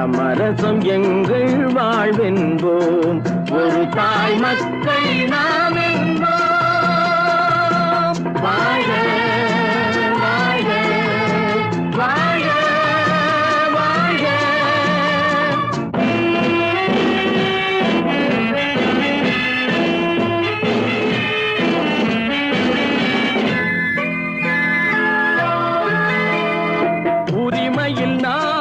சமரசம் எங்கள் வாழ்வென்போம், ஒரு தாய் மக்கள் நாம் என்போம். வாழ வாழ வாழ வாழ. உரிமையில் நான்